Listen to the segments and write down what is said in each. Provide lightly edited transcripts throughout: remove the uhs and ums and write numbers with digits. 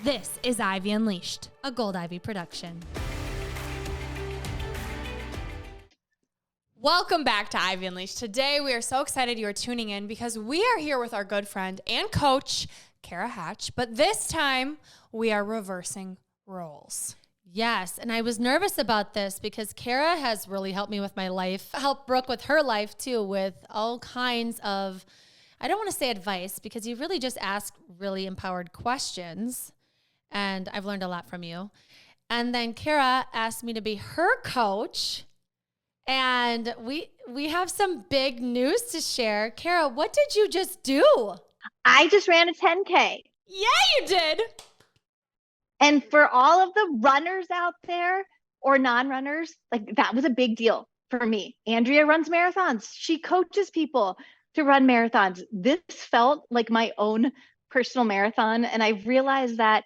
This is Ivy Unleashed, a Gold Ivy production. Welcome back to Ivy Unleashed. Today we are so excited you are tuning in because we are here with our good friend and coach, Cara Hatch, but this time we are reversing roles. Yes, and I was nervous about this because Cara has really helped me with my life, helped Brooke with her life too, with all kinds of, I don't want to say advice because you really just ask really empowered questions, and I've learned a lot from you. And then Cara asked me to be her coach, and we have some big news to share. Cara, what did you just do? I just ran a 10K. Yeah, you did. And for all of the runners out there or non-runners, like that was a big deal for me. Andrea runs marathons. She coaches people to run marathons. This felt like my own personal marathon. And I realized that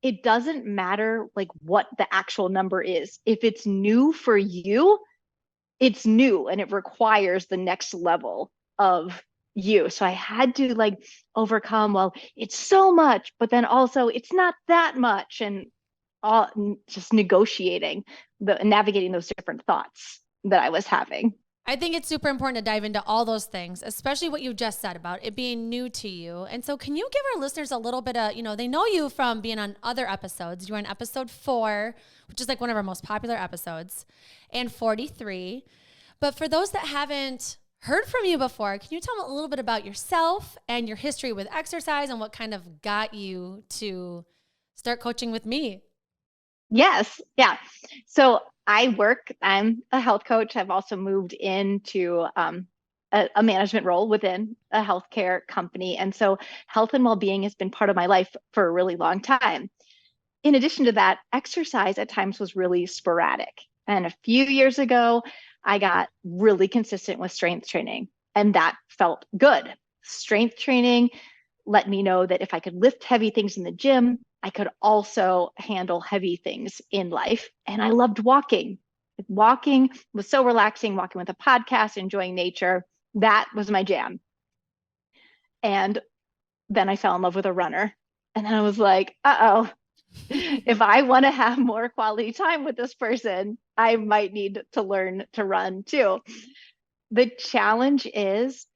it doesn't matter like what the actual number is. If it's new for you, it's new and it requires the next level of you. So I had to like overcome, well, it's so much, but then also it's not that much, and all just navigating those different thoughts that I was having. I think it's super important to dive into all those things, especially what you just said about it being new to you. And so can you give our listeners a little bit of, they know you from being on other episodes. You were on episode 4, which is like one of our most popular episodes, and 43. But for those that haven't heard from you before, can you tell them a little bit about yourself and your history with exercise and what kind of got you to start coaching with me? Yes. Yeah. So I'm a health coach. I've also moved into a management role within a healthcare company. And so health and well-being has been part of my life for a really long time. In addition to that, exercise at times was really sporadic. And a few years ago, I got really consistent with strength training, and that felt good. Strength training let me know that if I could lift heavy things in the gym, I could also handle heavy things in life. And I loved walking. Walking was so relaxing, walking with a podcast, enjoying nature. That was my jam. And then I fell in love with a runner. And then I was like, if I want to have more quality time with this person, I might need to learn to run too. The challenge is,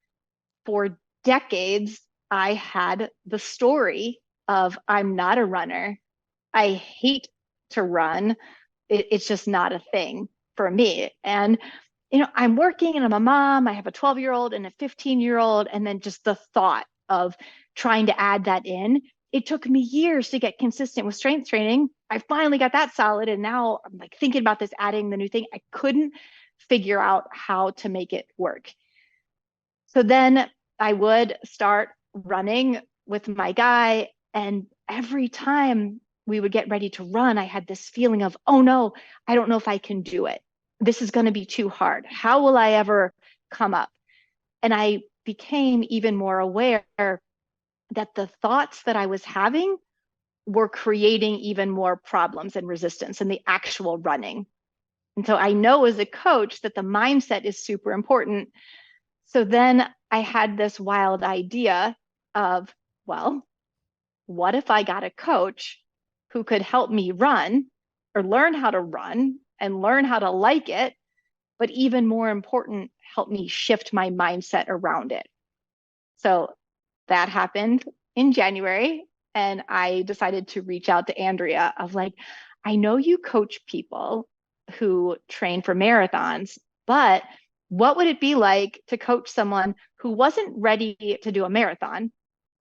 for decades, I had the story of I'm not a runner. I hate to run. It's just not a thing for me. And, I'm working and I'm a mom. I have a 12-year-old and a 15-year-old. And then just the thought of trying to add that in, it took me years to get consistent with strength training. I finally got that solid. And now I'm like thinking about this, adding the new thing. I couldn't figure out how to make it work. So then I would start running with my guy. And every time we would get ready to run, I had this feeling of, oh no, I don't know if I can do it. This is going to be too hard. How will I ever come up? And I became even more aware that the thoughts that I was having were creating even more problems and resistance in the actual running. And so I know as a coach that the mindset is super important. So then I had this wild idea of, well, what if I got a coach who could help me run or learn how to run and learn how to like it, but even more important, help me shift my mindset around it. So that happened in January, and I decided to reach out to Andrea of like, I know you coach people who train for marathons, but what would it be like to coach someone who wasn't ready to do a marathon,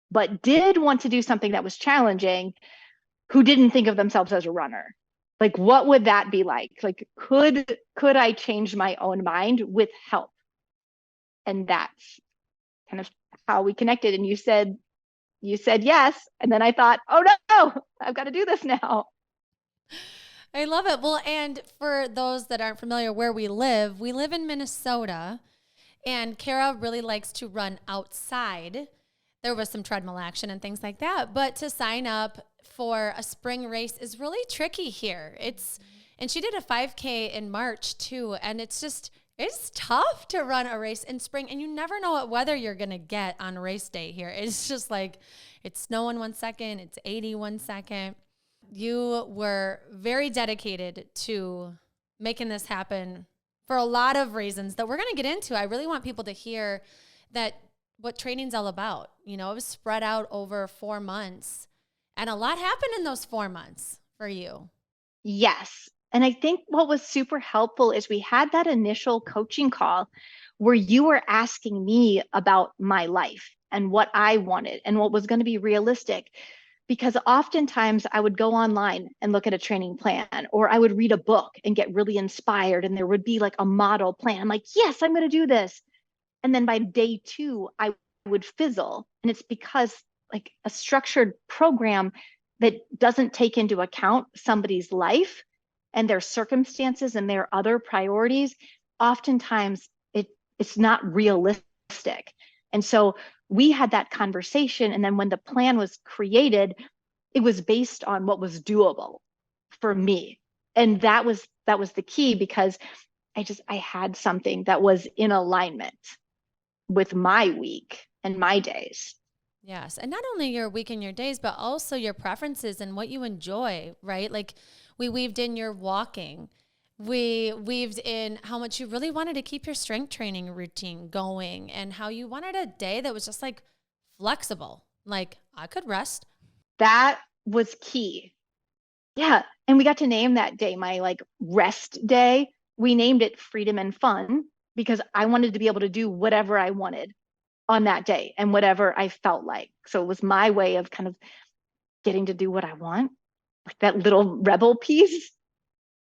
but did want to do something that was challenging, who didn't think of themselves as a runner? Like, what would that be like? Like, could I change my own mind with help? And that's kind of how we connected. And you said yes. And then I thought, oh no, I've got to do this now. I love it. Well, and for those that aren't familiar where we live in Minnesota, and Cara really likes to run outside. There was some treadmill action and things like that, but to sign up for a spring race is really tricky here. And she did a 5K in March too, and it's It's tough to run a race in spring, and you never know what weather you're going to get on race day here. It's just like it's snowing 1 second, it's 80 1 second. You were very dedicated to making this happen for a lot of reasons that we're going to get into. I really want people to hear that what training's all about. You know, it was spread out over 4 months, and a lot happened in those 4 months for you. Yes. And I think what was super helpful is we had that initial coaching call where you were asking me about my life and what I wanted and what was going to be realistic. Because oftentimes I would go online and look at a training plan, or I would read a book and get really inspired, and there would be like a model plan. I'm like, yes, I'm going to do this. And then by day 2, I would fizzle. And it's because like a structured program that doesn't take into account somebody's life and their circumstances and their other priorities, oftentimes it's not realistic. And so we had that conversation. And then when the plan was created, it was based on what was doable for me. And that was the key, because I had something that was in alignment with my week and my days. Yes. And not only your week and your days, but also your preferences and what you enjoy, right? Like we weaved in your walking. We weaved in how much you really wanted to keep your strength training routine going and how you wanted a day that was just like flexible. Like I could rest. That was key. Yeah. And we got to name that day my like rest day. We named it Freedom and Fun because I wanted to be able to do whatever I wanted on that day and whatever I felt like. So it was my way of kind of getting to do what I want, like that little rebel piece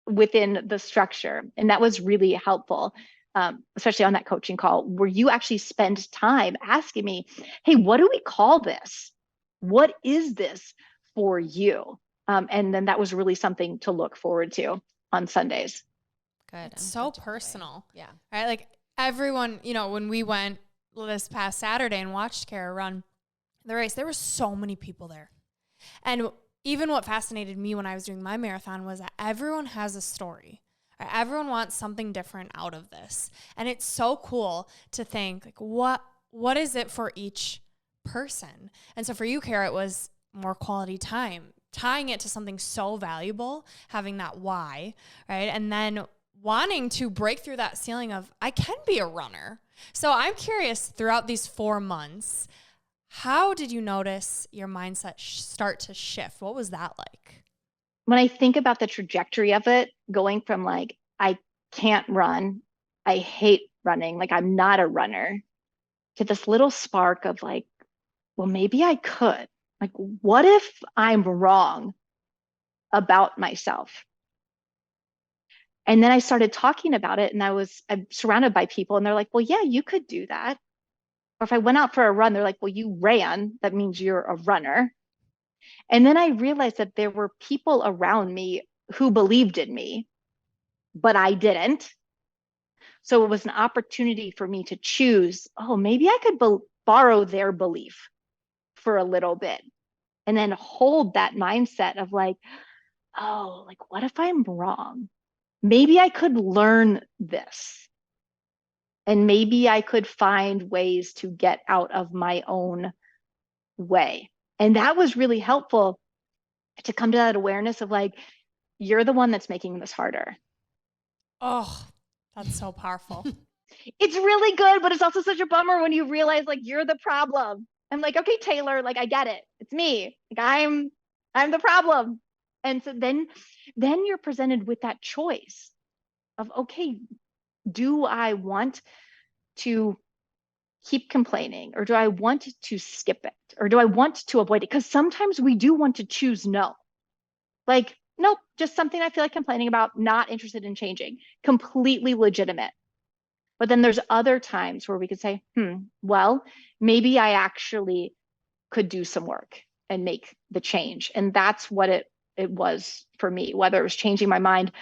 within the structure. And that was really helpful, especially on that coaching call where you actually spend time asking me, hey, what do we call this? What is this for you? And then that was really something to look forward to on Sundays. Good. It's so personal. Yeah. Right? Like everyone, you know, when we went this past Saturday and watched Cara run the race, there were so many people there. And even what fascinated me when I was doing my marathon was that everyone has a story. Right? Everyone wants something different out of this. And it's so cool to think, like, what is it for each person? And so for you, Cara, it was more quality time, tying it to something so valuable, having that why, right? And then wanting to break through that ceiling of, I can be a runner. So I'm curious, throughout these 4 months, how did you notice your mindset start to shift? What was that like? When I think about the trajectory of it, going from like, I can't run, I hate running, like I'm not a runner, to this little spark of like, well, maybe I could. Like, what if I'm wrong about myself? And then I started talking about it, and I'm surrounded by people, and they're like, well, yeah, you could do that. Or if I went out for a run, they're like, well, you ran. That means you're a runner. And then I realized that there were people around me who believed in me, but I didn't. So it was an opportunity for me to choose, oh, maybe I could borrow their belief for a little bit and then hold that mindset of like, oh, like, what if I'm wrong? Maybe I could learn this. And maybe I could find ways to get out of my own way. And that was really helpful to come to that awareness of like, you're the one that's making this harder. Oh, that's so powerful. It's really good, but it's also such a bummer when you realize like you're the problem. I'm like, okay, Taylor, like I get it. It's me. Like I'm the problem. And so then you're presented with that choice of, okay, do I want to keep complaining, or do I want to skip it, or do I want to avoid it? Because sometimes we do want to choose no. Like, nope, just something I feel like complaining about, not interested in changing. Completely legitimate. But then there's other times where we could say, well, maybe I actually could do some work and make the change. And that's what it was for me, whether it was changing my mind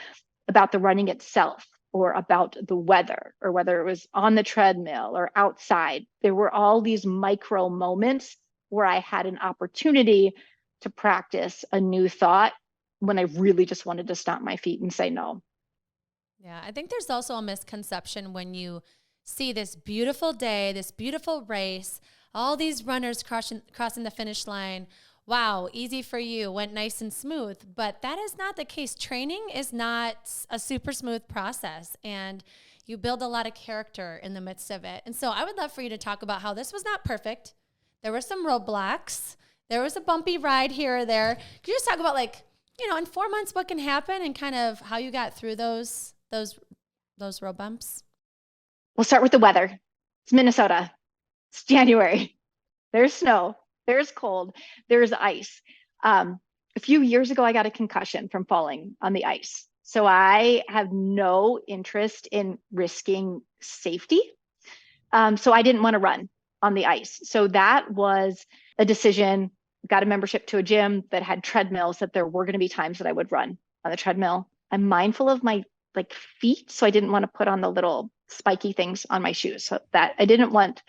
about the running itself or about the weather, or whether it was on the treadmill or outside. There were all these micro moments where I had an opportunity to practice a new thought when I really just wanted to stomp my feet and say no. Yeah, I think there's also a misconception when you see this beautiful day, this beautiful race, all these runners crossing the finish line. Wow, easy for you, went nice and smooth. But that is not the case. Training is not a super smooth process, and you build a lot of character in the midst of it. And so I would love for you to talk about how this was not perfect. There were some roadblocks. There was a bumpy ride here or there. Could you just talk about, like, you know, in 4 months, what can happen and kind of how you got through those road bumps? We'll start with the weather. It's Minnesota. It's January. There's snow. There's cold. There's ice. A few years ago, I got a concussion from falling on the ice. So I have no interest in risking safety. So I didn't want to run on the ice. So that was a decision. Got a membership to a gym that had treadmills, that there were going to be times that I would run on the treadmill. I'm mindful of my feet, so I didn't want to put on the little spiky things on my shoes. So that I didn't want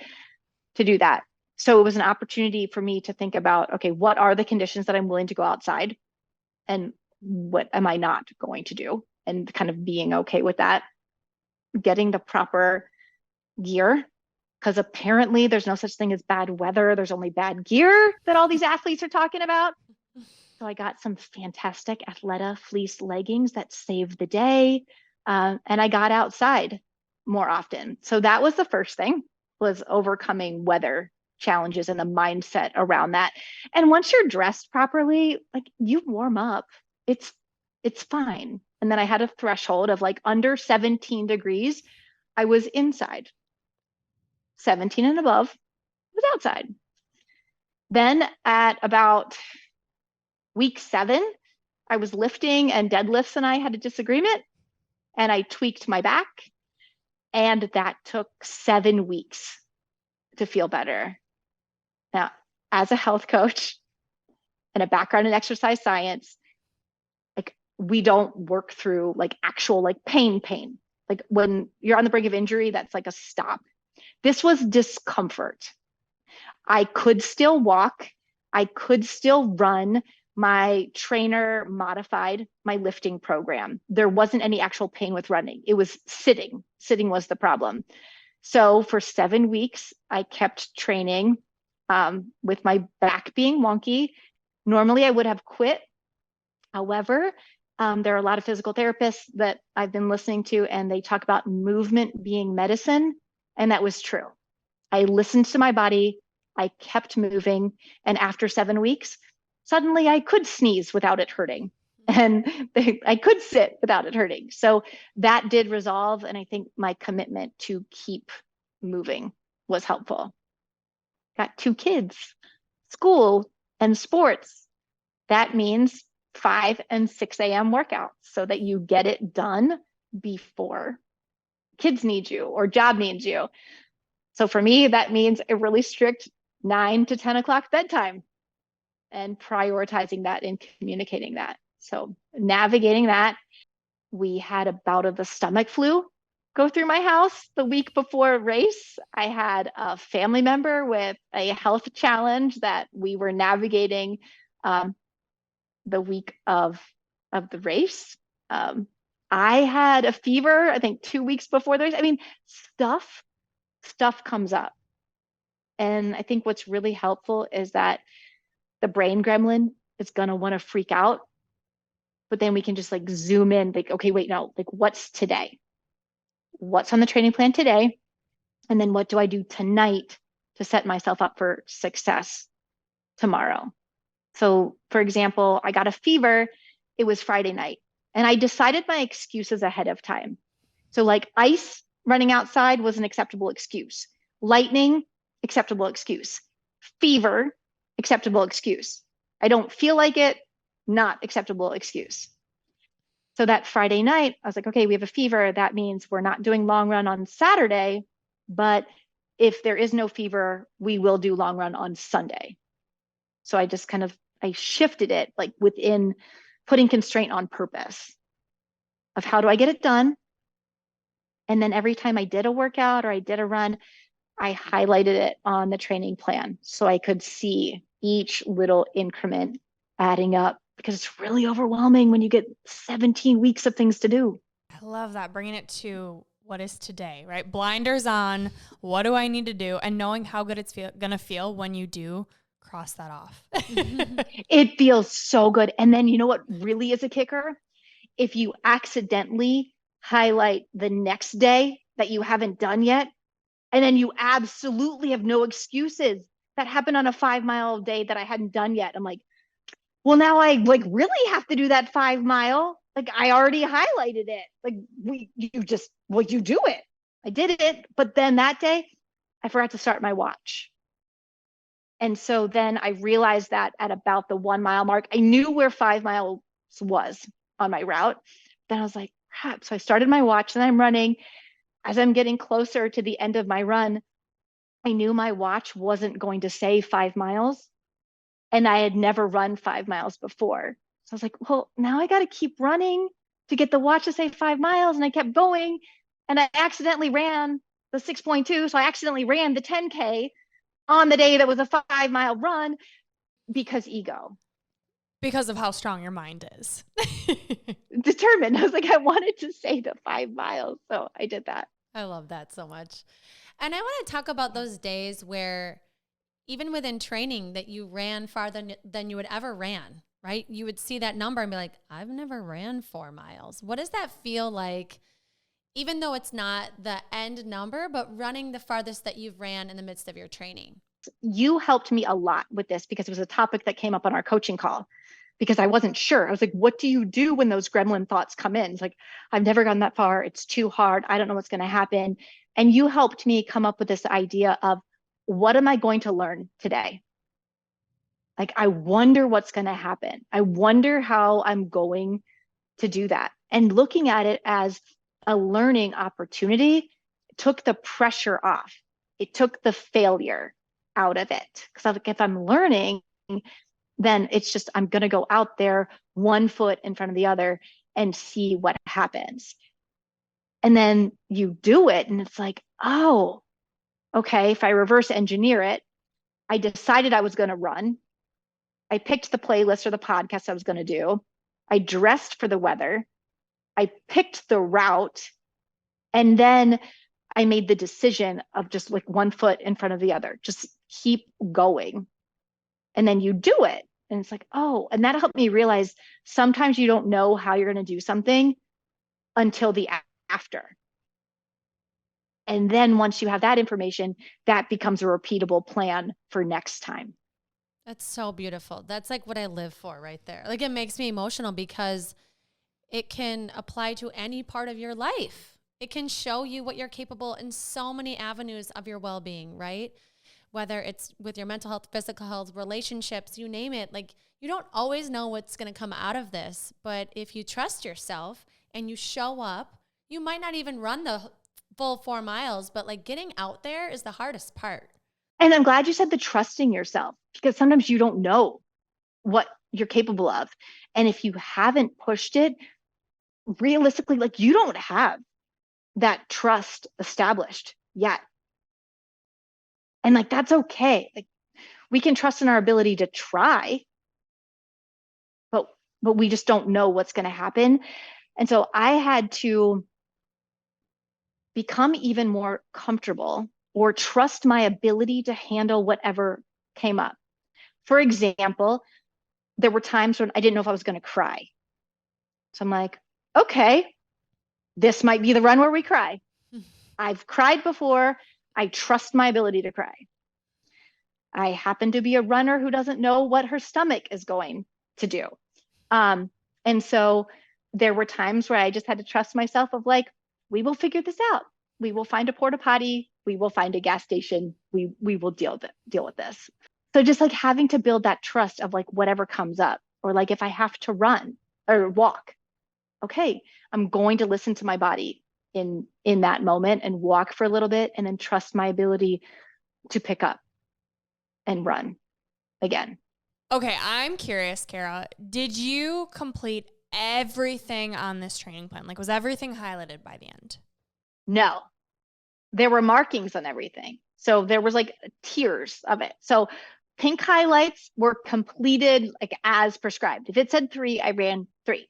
to do that. So it was an opportunity for me to think about, okay, what are the conditions that I'm willing to go outside, and what am I not going to do, and kind of being okay with that. Getting the proper gear, because apparently there's no such thing as bad weather. There's only bad gear that all these athletes are talking about. So I got some fantastic Athleta fleece leggings that saved the day. And I got outside more often. So that was the first thing, was overcoming weather challenges and the mindset around that. And once you're dressed properly, like, you warm up, it's fine. And then I had a threshold of like under 17 degrees. I was inside. 17 and above was outside. Then at about week 7, I was lifting, and deadlifts and I had a disagreement, and I tweaked my back, and that took 7 weeks to feel better. Now, as a health coach and a background in exercise science, like, we don't work through like actual like pain. Like, when you're on the brink of injury, that's like a stop. This was discomfort. I could still walk. I could still run. My trainer modified my lifting program. There wasn't any actual pain with running. It was sitting. Sitting was the problem. So for 7 weeks, I kept training with my back being wonky. Normally, I would have quit. However, there are a lot of physical therapists that I've been listening to, and they talk about movement being medicine. And that was true. I listened to my body. I kept moving. And after 7 weeks, suddenly I could sneeze without it hurting. And I could sit without it hurting. So that did resolve. And I think my commitment to keep moving was helpful. Got 2 kids, school and sports. That means 5 and 6 a.m. workouts, so that you get it done before kids need you or job needs you. So for me, that means a really strict 9 to 10 o'clock bedtime, and prioritizing that and communicating that. So navigating that. We had a bout of the stomach flu go through my house the week before a race. I had a family member with a health challenge that we were navigating the week of the race. I had a fever, I think 2 weeks before the race. I mean, stuff comes up. And I think what's really helpful is that the brain gremlin is going to want to freak out, but then we can just like zoom in, like, okay, wait, no, like, what's today? What's on the training plan today? And then what do I do tonight to set myself up for success tomorrow? So for example, I got a fever. It was Friday night, and I decided my excuses ahead of time. So like, ice running outside was an acceptable excuse. Lightning, acceptable excuse. Fever, acceptable excuse. I don't feel like it, not acceptable excuse. So that Friday night, I was like, okay, we have a fever. That means we're not doing long run on Saturday, but if there is no fever, we will do long run on Sunday. So I just I shifted it, like, within putting constraint on purpose of how do I get it done? And then every time I did a workout or I did a run, I highlighted it on the training plan so I could see each little increment adding up, because it's really overwhelming when you get 17 weeks of things to do. I love that. Bringing it to what is today, right? Blinders on. What do I need to do? And knowing how good it's going to feel when you do cross that off. It feels so good. And then you know what really is a kicker? If you accidentally highlight the next day that you haven't done yet, and then you absolutely have no excuses. That happened on a 5 mile day that I hadn't done yet. I'm like, well, now I like really have to do that 5 mile. Like I already highlighted it. Like you do it. I did it. But then that day I forgot to start my watch. And so then I realized that at about the 1 mile mark, I knew where 5 miles was on my route. Then I was like, crap. So I started my watch and I'm running. As I'm getting closer to the end of my run, I knew my watch wasn't going to say 5 miles. And I had never run 5 miles before. So I was like, well, now I got to keep running to get the watch to say 5 miles. And I kept going and I accidentally ran the 6.2. So I accidentally ran the 10K on the day that was a 5 mile run because ego. Because of how strong your mind is. Determined. I was like, I wanted to say the 5 miles. So I did that. I love that so much. And I want to talk about those days where even within training that you ran farther than you would ever ran, right? You would see that number and be like, I've never ran 4 miles. What does that feel like? Even though it's not the end number, but running the farthest that you've ran in the midst of your training. You helped me a lot with this because it was a topic that came up on our coaching call because I wasn't sure. I was like, what do you do when those gremlin thoughts come in? It's like, I've never gone that far. It's too hard. I don't know what's going to happen. And you helped me come up with this idea of what am I going to learn today? Like, I wonder what's going to happen. I wonder how I'm going to do that. And looking at it as a learning opportunity took the pressure off. It took the failure out of it. Because if I'm learning, then it's just, I'm going to go out there 1 foot in front of the other and see what happens. And then you do it and it's like, oh, okay, if I reverse engineer it, I decided I was going to run. I picked the playlist or the podcast I was going to do. I dressed for the weather. I picked the route. And then I made the decision of just like 1 foot in front of the other, just keep going. And then you do it. And it's like, oh, and that helped me realize sometimes you don't know how you're going to do something until the after. And then once you have that information, that becomes a repeatable plan for next time. That's so beautiful. That's like what I live for right there. Like it makes me emotional because it can apply to any part of your life. It can show you what you're capable in so many avenues of your well-being, right? Whether it's with your mental health, physical health, relationships, you name it. Like you don't always know what's going to come out of this, but if you trust yourself and you show up, you might not even run the full 4 miles, but like getting out there is the hardest part. And I'm glad you said the trusting yourself because sometimes you don't know what you're capable of. And if you haven't pushed it, realistically, like you don't have that trust established yet. And like, that's okay. Like we can trust in our ability to try, but we just don't know what's going to happen. And so I had to become even more comfortable or trust my ability to handle whatever came up. For example, there were times when I didn't know if I was going to cry. So I'm like, okay, this might be the run where we cry. I've cried before. I trust my ability to cry. I happen to be a runner who doesn't know what her stomach is going to do. And so there were times where I just had to trust myself of like, we will figure this out. We will find a porta potty. We will find a gas station. We will deal with this. So just like having to build that trust of like whatever comes up, or like if I have to run or walk, okay, I'm going to listen to my body in that moment and walk for a little bit and then trust my ability to pick up and run again. Okay, I'm curious, Cara. Did you complete everything on this training plan? Like, was everything highlighted by the end? No, there were markings on everything. So there was like tiers of it. So pink highlights were completed like as prescribed. If it said 3, I ran 3.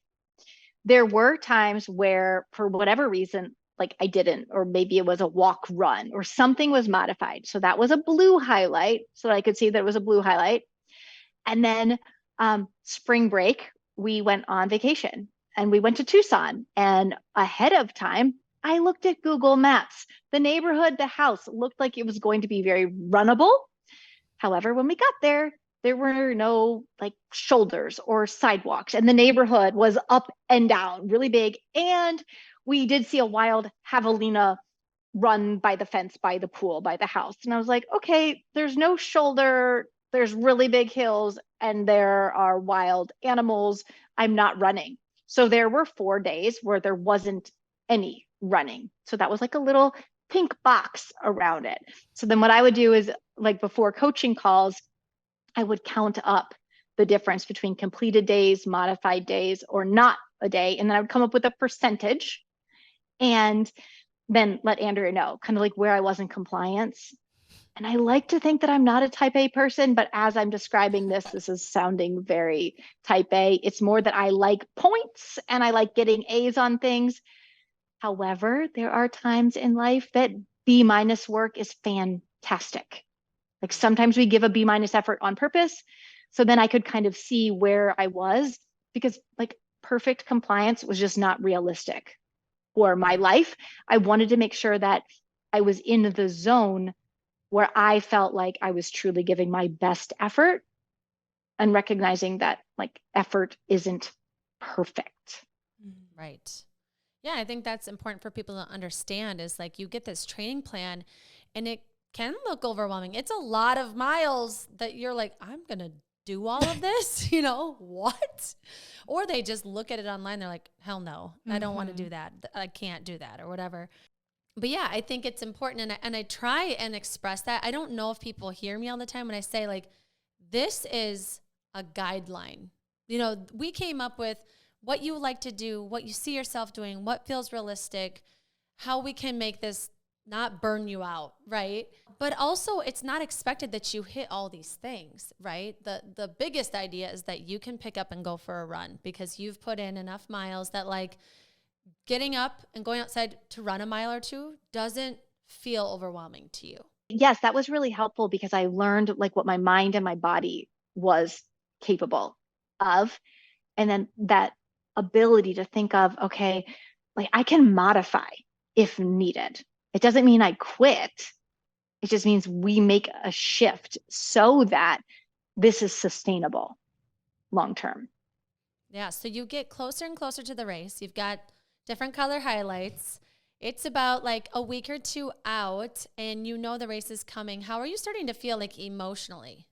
there were times where, for whatever reason, like I didn't, or maybe it was a walk run or something was modified. So that was a blue highlight. So that I could see that it was a blue highlight. And then spring break, we went on vacation and we went to Tucson. And ahead of time, I looked at Google Maps. The neighborhood, the house looked like it was going to be very runnable. However, when we got there were no like shoulders or sidewalks, and the neighborhood was up and down, really big. And we did see a wild javelina run by the fence, by the pool, by the house. And I was like, okay, there's no shoulder, there's really big hills, and there are wild animals. I'm not running. So there were 4 days where there wasn't any running. So that was like a little pink box around it. So then what I would do is, like, before coaching calls, I would count up the difference between completed days, modified days, or not a day. And then I would come up with a percentage and then let Andrea know kind of like where I was in compliance. And I like to think that I'm not a type A person, but as I'm describing this is sounding very type A. It's more that I like points and I like getting A's on things. However, there are times in life that B- work is fantastic. Like sometimes we give a B- effort on purpose. So then I could kind of see where I was, because like perfect compliance was just not realistic for my life. I wanted to make sure that I was in the zone where I felt like I was truly giving my best effort, and recognizing that like effort isn't perfect. Right. Yeah, I think that's important for people to understand, is like you get this training plan and it can look overwhelming. It's a lot of miles that you're like, I'm going to do all of this, what? Or they just look at it online. They're like, hell no, I don't want to do that. I can't do that or whatever. But yeah, I think it's important. And I try and express that. I don't know if people hear me all the time when I say like, this is a guideline. We came up with what you like to do, what you see yourself doing, what feels realistic, how we can make this not burn you out, right? But also it's not expected that you hit all these things, right? The biggest idea is that you can pick up and go for a run because you've put in enough miles that like getting up and going outside to run a mile or two doesn't feel overwhelming to you. Yes, that was really helpful because I learned like what my mind and my body was capable of. And then that ability to think of, okay, like I can modify if needed. It doesn't mean I quit. It just means we make a shift so that this is sustainable long term. Yeah. So you get closer and closer to the race. You've got different color highlights. It's about like a week or two out and the race is coming. How are you starting to feel like emotionally?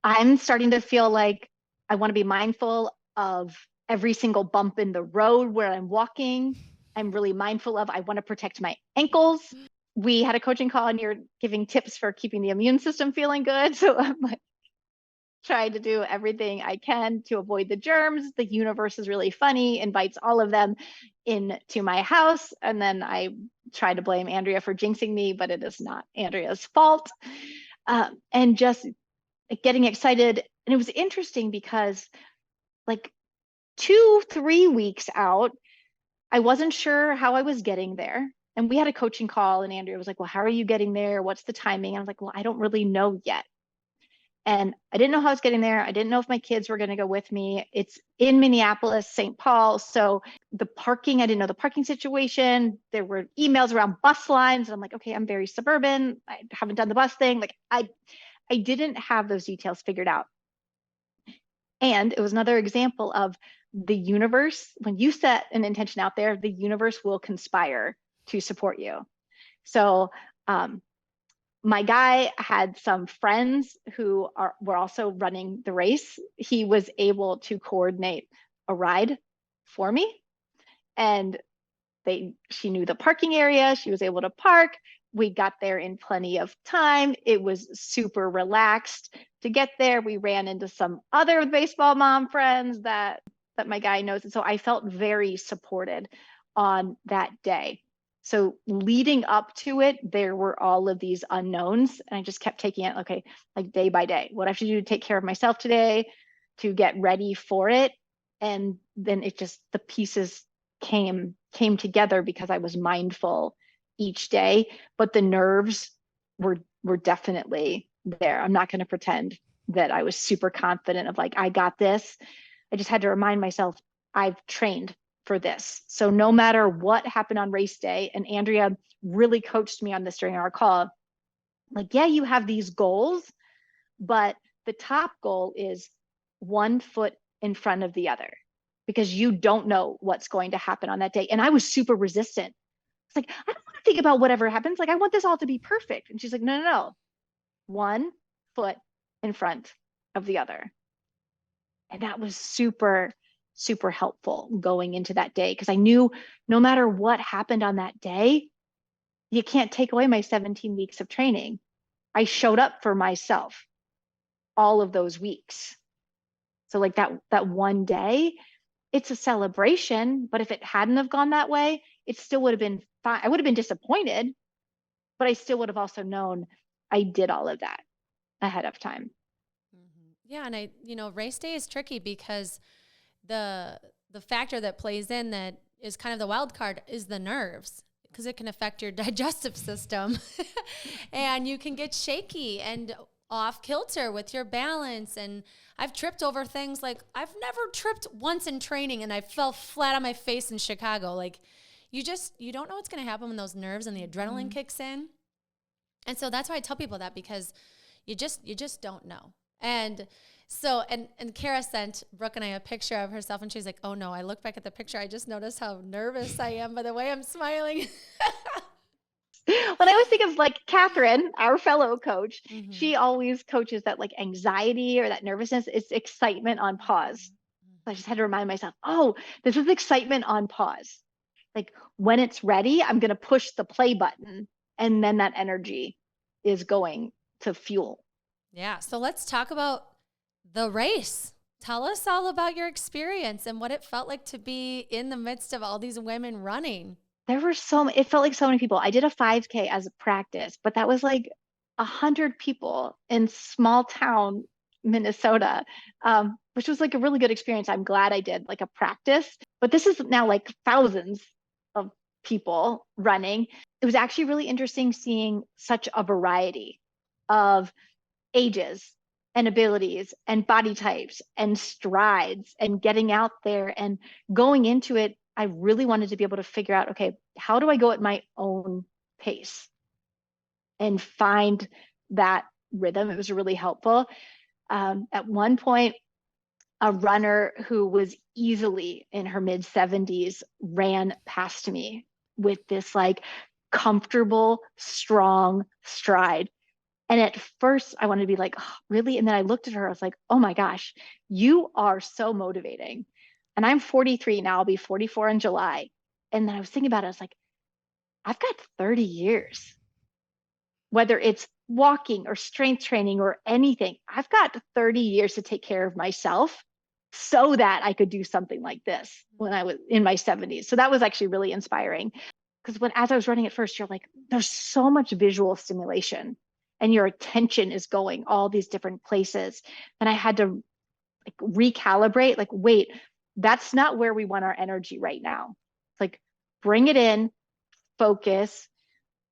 I'm starting to feel like I want to be mindful of every single bump in the road where I'm walking. I'm really mindful of, I want to protect my ankles. We had a coaching call and you're giving tips for keeping the immune system feeling good. So I'm like trying to do everything I can to avoid the germs. The universe is really funny, invites all of them into my house. And then I try to blame Andrea for jinxing me, but it is not Andrea's fault. And just getting excited. And it was interesting because like 2-3 weeks out, I wasn't sure how I was getting there. And we had a coaching call and Andrea was like, well, how are you getting there? What's the timing? And I was like, well, I don't really know yet. And I didn't know how I was getting there. I didn't know if my kids were going to go with me. It's in Minneapolis, St. Paul. So the parking, I didn't know the parking situation. There were emails around bus lines. And I'm like, okay, I'm very suburban. I haven't done the bus thing. Like I didn't have those details figured out. And it was another example of the universe. When you set an intention out there, the universe will conspire to support you. So my guy had some friends who were also running the race. He was able to coordinate a ride for me. And she knew the parking area. She was able to park. We got there in plenty of time. It was super relaxed to get there. We ran into some other baseball mom friends that my guy knows. And so I felt very supported on that day. So leading up to it, there were all of these unknowns. And I just kept taking it, okay, like day by day. What I have to do to take care of myself today, to get ready for it. And then it just, the pieces came together because I was mindful each day, but the nerves were definitely there. I'm not going to pretend that I was super confident of like, I got this. I just had to remind myself I've trained for this. So no matter what happened on race day, and Andrea really coached me on this during our call, like, yeah, you have these goals, but the top goal is one foot in front of the other because you don't know what's going to happen on that day. And I was super resistant. It's like, I don't want to think about whatever happens. Like, I want this all to be perfect. And she's like, no, no, no. One foot in front of the other. And that was super, super helpful going into that day because I knew no matter what happened on that day, you can't take away my 17 weeks of training. I showed up for myself all of those weeks. So like that one day, it's a celebration, but if it hadn't have gone that way, it still would have been fine. I would have been disappointed, but I still would have also known I did all of that ahead of time. Yeah. And race day is tricky because the factor that plays in that is kind of the wild card is the nerves, because it can affect your digestive system and you can get shaky and off kilter with your balance. And I've tripped over things like I've never tripped once in training and I fell flat on my face in Chicago. Like you don't know what's going to happen when those nerves and the adrenaline kicks in. And so that's why I tell people that, because you just don't know. And so, and Cara sent Brooke and I a picture of herself and she's like, oh no, I look back at the picture. I just noticed how nervous I am by the way I'm smiling. When I always think of like Catherine, our fellow coach, she always coaches that like anxiety or that nervousness is excitement on pause. So I just had to remind myself, oh, this is excitement on pause. Like when it's ready, I'm going to push the play button and then that energy is going to fuel. Yeah. So let's talk about the race. Tell us all about your experience and what it felt like to be in the midst of all these women running. There were it felt like so many people. I did a 5K as a practice, but that was like 100 people in small town Minnesota, which was like a really good experience. I'm glad I did like a practice, but this is now like thousands of people running. It was actually really interesting seeing such a variety of ages and abilities and body types and strides and getting out there and going into it. I really wanted to be able to figure out, okay, how do I go at my own pace and find that rhythm? It was really helpful. At one point, a runner who was easily in her mid 70s ran past me with this like comfortable, strong stride. And at first I wanted to be like, oh, really? And then I looked at her, I was like, oh my gosh, you are so motivating. And I'm 43 now, I'll be 44 in July. And then I was thinking about it, I was like, I've got 30 years, whether it's walking or strength training or anything, I've got 30 years to take care of myself so that I could do something like this when I was in my 70s. So that was actually really inspiring. Because as I was running at first, you're like, there's so much visual stimulation and your attention is going all these different places. And I had to like recalibrate, like, wait, that's not where we want our energy right now. It's like, bring it in, focus,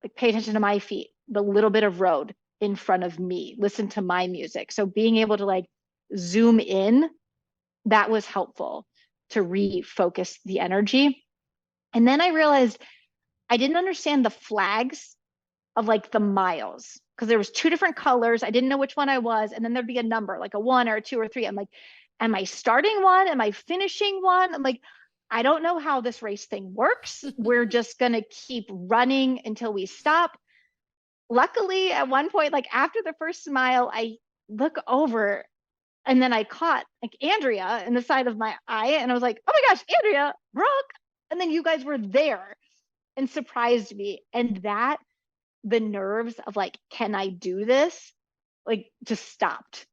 like pay attention to my feet, the little bit of road in front of me, listen to my music. So being able to like zoom in, that was helpful to refocus the energy. And then I realized I didn't understand the flags of like the miles, because there was 2 different colors. I didn't know which one I was. And then there'd be a number, like a 1 or a 2 or 3. I'm like, am I starting one? Am I finishing one? I'm like, I don't know how this race thing works. We're just going to keep running until we stop. Luckily, at one point, like after the first mile, I look over and then I caught like Andrea in the side of my eye. And I was like, oh my gosh, Andrea, Brooke. And then you guys were there and surprised me. And that, the nerves of like, can I do this? Like just stopped.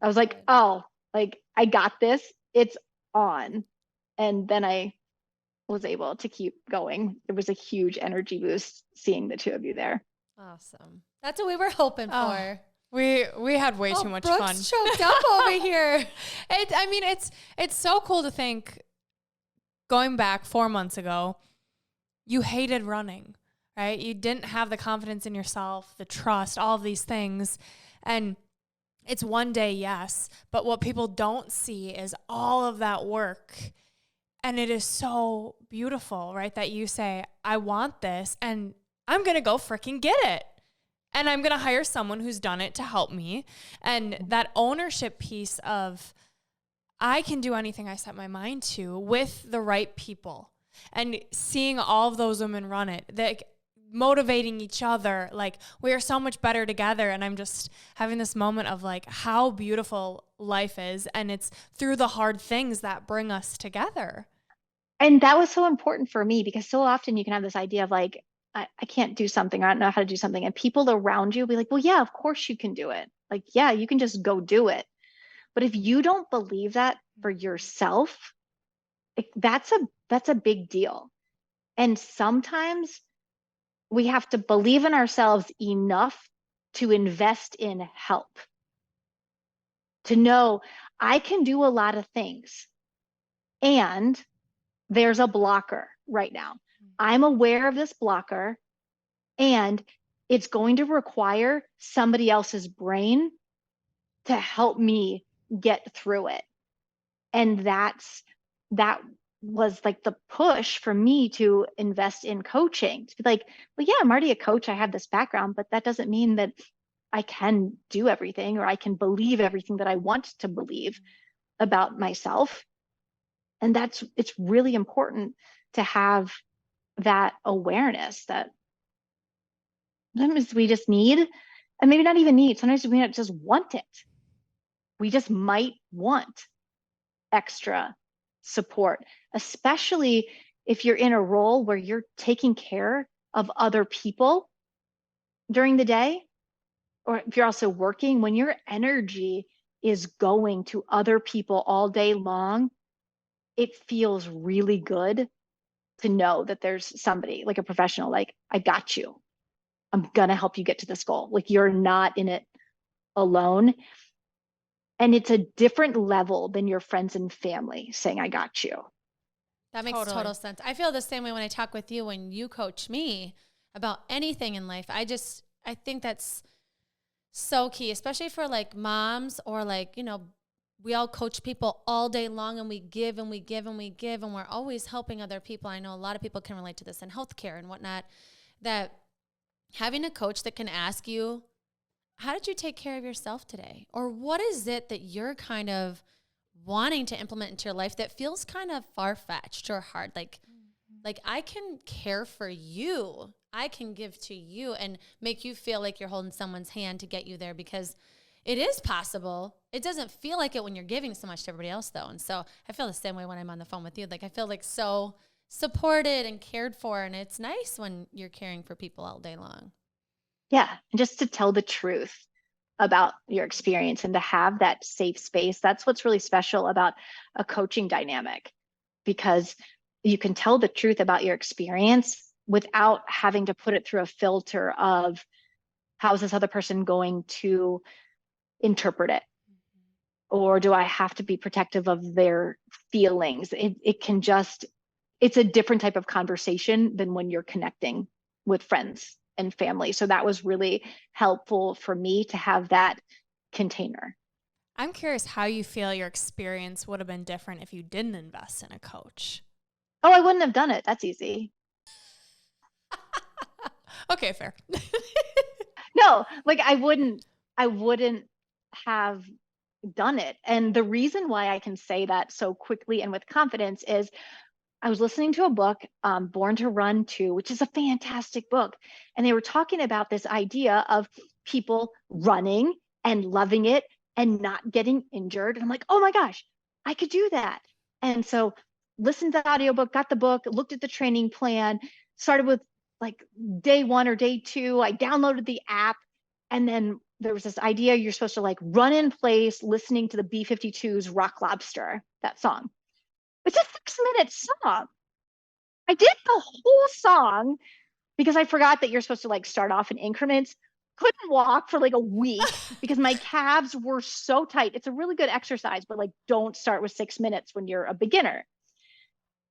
I was like, oh, like I got this. It's on. And then I was able to keep going. It was a huge energy boost seeing the 2 of you there. Awesome. That's what we were hoping for. We had way too much Brooke's fun. Choked up over here. It's so cool to think going back 4 months ago, you hated running, right? You didn't have the confidence in yourself, the trust, all of these things. And it's one day, yes, but what people don't see is all of that work. And it is so beautiful, right? That you say, I want this and I'm going to go freaking get it. And I'm going to hire someone who's done it to help me. And that ownership piece of, I can do anything I set my mind to with the right people. And seeing all of those women run it, like motivating each other, like we are so much better together. And I'm just having this moment of like how beautiful life is. And it's through the hard things that bring us together. And that was so important for me because so often you can have this idea of like, I can't do something, or I don't know how to do something. And people around you will be like, well, yeah, of course you can do it. Like, yeah, you can just go do it. But if you don't believe that for yourself, that's a big deal. And sometimes we have to believe in ourselves enough to invest in help, to know I can do a lot of things. And there's a blocker right now. I'm aware of this blocker, and it's going to require somebody else's brain to help me get through it. And that was like the push for me to invest in coaching, to be like, well, yeah, I'm already a coach. I have this background, but that doesn't mean that I can do everything or I can believe everything that I want to believe about myself. And it's really important to have that awareness that sometimes we just need, and maybe not even need, sometimes we don't just want it. We just might want extra support, especially if you're in a role where you're taking care of other people during the day, or if you're also working, when your energy is going to other people all day long, it feels really good to know that there's somebody like a professional, like, I got you. I'm going to help you get to this goal. Like, you're not in it alone. And it's a different level than your friends and family saying, I got you. That makes total sense. I feel the same way when I talk with you, when you coach me about anything in life. I think that's so key, especially for like moms or like, you know, we all coach people all day long and we give and we give and we give and we're always helping other people. I know a lot of people can relate to this in healthcare and whatnot, that having a coach that can ask you, how did you take care of yourself today? Or what is it that you're kind of wanting to implement into your life that feels kind of far-fetched or hard? Like I can care for you. I can give to you and make you feel like you're holding someone's hand to get you there, because it is possible. It doesn't feel like it when you're giving so much to everybody else, though. And so I feel the same way when I'm on the phone with you. Like, I feel like so supported and cared for, and it's nice when you're caring for people all day long. Yeah, and just to tell the truth about your experience and to have that safe space. That's what's really special about a coaching dynamic, because you can tell the truth about your experience without having to put it through a filter of how is this other person going to interpret it, or do I have to be protective of their feelings? It's a different type of conversation than when you're connecting with friends and family. So that was really helpful for me to have that container. I'm curious how you feel your experience would have been different if you didn't invest in a coach. Oh, I wouldn't have done it. That's easy. Okay, fair. No, like I wouldn't have done it. And the reason why I can say that so quickly and with confidence is I was listening to a book, Born to Run 2, which is a fantastic book. And they were talking about this idea of people running and loving it and not getting injured. And I'm like, oh my gosh, I could do that. And so listened to the audiobook, got the book, looked at the training plan, started with like day 1 or day 2. I downloaded the app. And then there was this idea you're supposed to like run in place listening to the B-52's Rock Lobster, that song. It's a 6-minute song. I did the whole song because I forgot that you're supposed to like start off in increments. Couldn't walk for like a week because my calves were so tight. It's a really good exercise, but like don't start with 6 minutes when you're a beginner.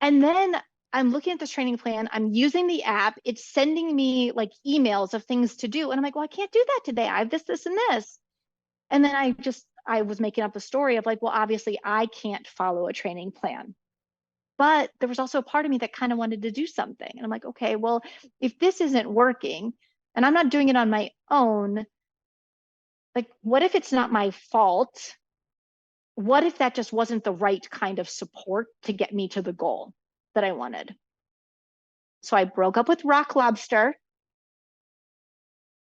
And then I'm looking at this training plan. I'm using the app. It's sending me like emails of things to do. And I'm like, well, I can't do that today. I have this, this, and this. And then I was making up a story of like, well, obviously I can't follow a training plan. But there was also a part of me that kind of wanted to do something. And I'm like, okay, well, if this isn't working and I'm not doing it on my own, like, what if it's not my fault? What if that just wasn't the right kind of support to get me to the goal that I wanted? So I broke up with Rock Lobster.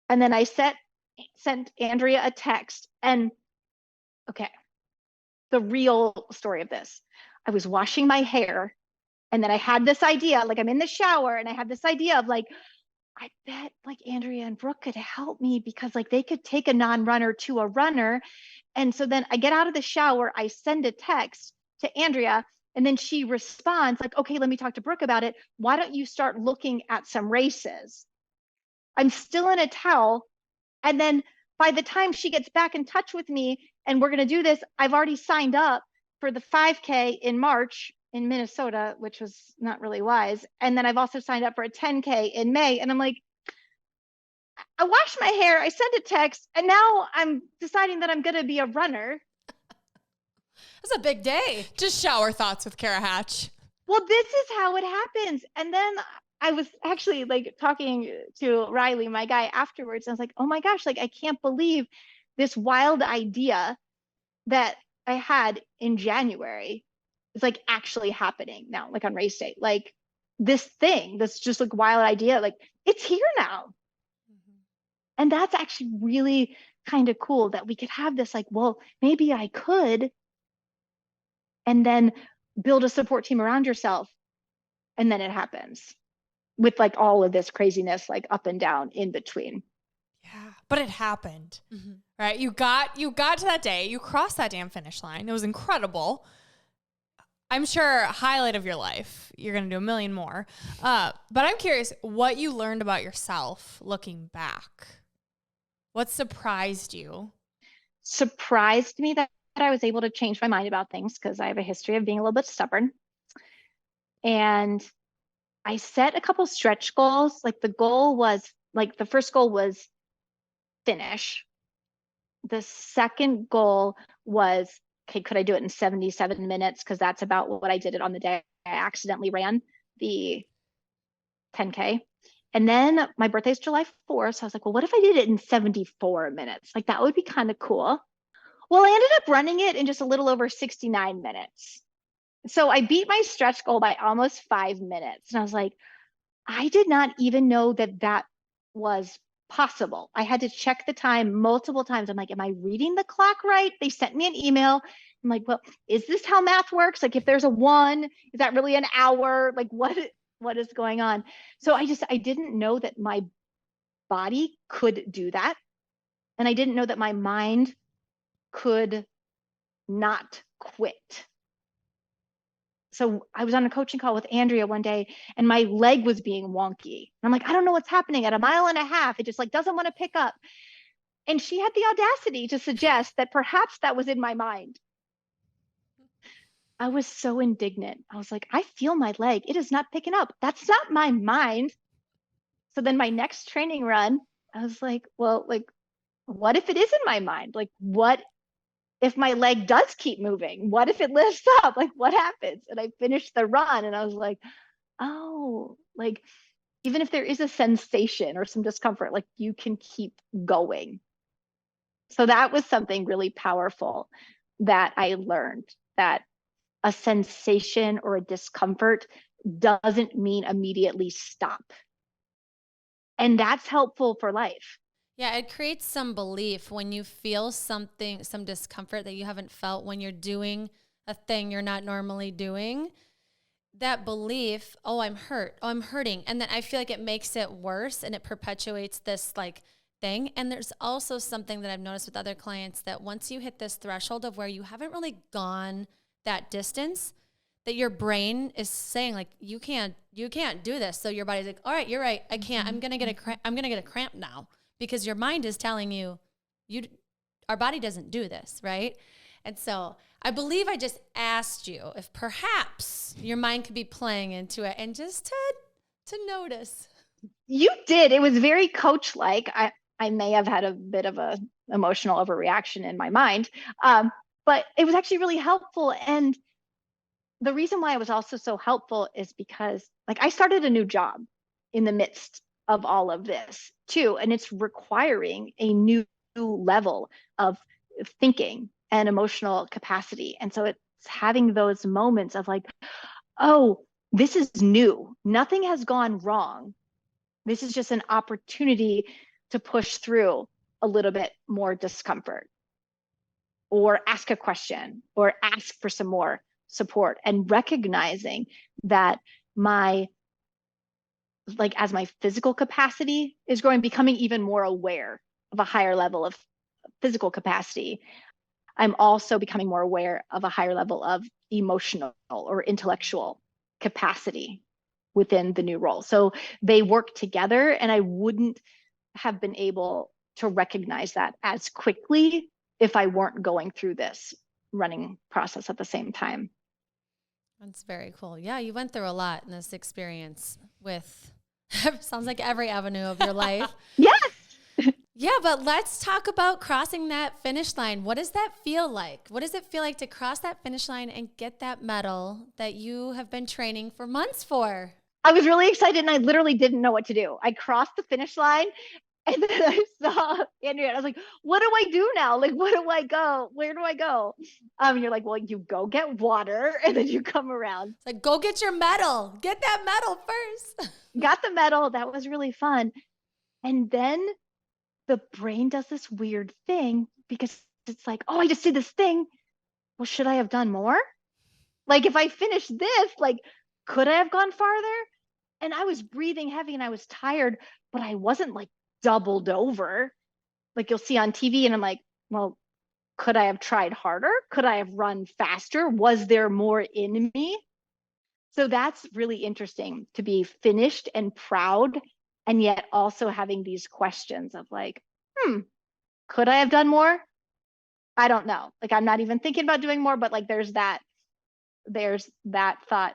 And then I sent Andrea a text. And okay, the real story of this. I was washing my hair, and then I had this idea, like I'm in the shower and I had this idea of like, I bet like Andrea and Brooke could help me because like they could take a non-runner to a runner. And so then I get out of the shower, I send a text to Andrea, and then she responds like, okay, let me talk to Brooke about it. Why don't you start looking at some races? I'm still in a towel. And then by the time she gets back in touch with me and we're going to do this, I've already signed up for the 5K in March in Minnesota, which was not really wise. And then I've also signed up for a 10K in May. And I'm like, I washed my hair, I sent a text, and now I'm deciding that I'm going to be a runner. That's a big day. Just shower thoughts with Cara Hatch. Well, this is how it happens. And then I was actually like talking to Riley, my guy, afterwards. I was like, oh my gosh, like I can't believe this wild idea that I had in January is like actually happening now, like on race day. Like this thing, this just like wild idea, like it's here now. Mm-hmm. And that's actually really kind of cool that we could have this like, well, maybe I could. And then build a support team around yourself. And then it happens with like all of this craziness, like up and down in between. Yeah, but it happened, right? You got to that day, you crossed that damn finish line. It was incredible. I'm sure highlight of your life. You're going to do a million more. But I'm curious what you learned about yourself looking back. What surprised you? Surprised me that I was able to change my mind about things because I have a history of being a little bit stubborn. And I set a couple stretch goals. Like the goal was like the first goal was finish. The second goal was, okay, could I do it in 77 minutes? Because that's about what I did it on the day I accidentally ran the 10K. And then my birthday is July 4th. So I was like, well, what if I did it in 74 minutes? Like that would be kind of cool. Well, I ended up running it in just a little over 69 minutes. So I beat my stretch goal by almost 5 minutes. And I was like, I did not even know that that was possible. I had to check the time multiple times. I'm like, am I reading the clock right? They sent me an email. I'm like, well, is this how math works? Like if there's a 1, is that really an hour? Like what is going on? So I didn't know that my body could do that. And I didn't know that my mind could not quit. So I was on a coaching call with Andrea one day and my leg was being wonky. And I'm like, I don't know what's happening at 1.5 miles. It just like doesn't want to pick up. And she had the audacity to suggest that perhaps that was in my mind. I was so indignant. I was like, I feel my leg. It is not picking up. That's not my mind. So then my next training run, I was like, well, like, what if it is in my mind? Like, what if my leg does keep moving? What if it lifts up? Like, what happens? And I finished the run and I was like, oh, like, even if there is a sensation or some discomfort, like you can keep going. So that was something really powerful that I learned, that a sensation or a discomfort doesn't mean immediately stop. And that's helpful for life. Yeah, it creates some belief when you feel something, some discomfort that you haven't felt when you're doing a thing you're not normally doing. That belief, oh, I'm hurt, oh, I'm hurting. And then I feel like it makes it worse and it perpetuates this like thing. And there's also something that I've noticed with other clients that once you hit this threshold of where you haven't really gone that distance, that your brain is saying like, you can't do this. So your body's like, all right, you're right. I can't, I'm going to get a cramp now. Because your mind is telling you, our body doesn't do this, right? And so I believe I just asked you if perhaps your mind could be playing into it and just to notice. You did. It was very coach-like. I may have had a bit of a emotional overreaction in my mind, but it was actually really helpful. And the reason why it was also so helpful is because like I started a new job in the midst of all of this too, and it's requiring a new level of thinking and emotional capacity. And so it's having those moments of like, oh, this is new. Nothing has gone wrong. This is just an opportunity to push through a little bit more discomfort or ask a question or ask for some more support, and recognizing that my like as my physical capacity is growing, becoming even more aware of a higher level of physical capacity, I'm also becoming more aware of a higher level of emotional or intellectual capacity within the new role. So they work together, and I wouldn't have been able to recognize that as quickly if I weren't going through this running process at the same time. That's very cool. Yeah, you went through a lot in this experience with sounds like every avenue of your life. Yes. Yeah, but let's talk about crossing that finish line. What does that feel like? What does it feel like to cross that finish line and get that medal that you have been training for months for? I was really excited, and I literally didn't know what to do. I crossed the finish line, and then I saw Andrea, and I was like, what do I do now? Like, what do I go? Where do I go? You're like, well, you go get water, and then you come around. It's like, go get your medal. Get that medal first. Got the medal. That was really fun. And then the brain does this weird thing because it's like, oh, I just did this thing. Well, should I have done more? Like, if I finished this, like, could I have gone farther? And I was breathing heavy and I was tired, but I wasn't like doubled over like you'll see on TV. And I'm like, well, could I have tried harder? Could I have run faster? Was there more in me? So that's really interesting, to be finished and proud, and yet also having these questions of like, could I have done more? I don't know. Like, I'm not even thinking about doing more, but like there's that thought.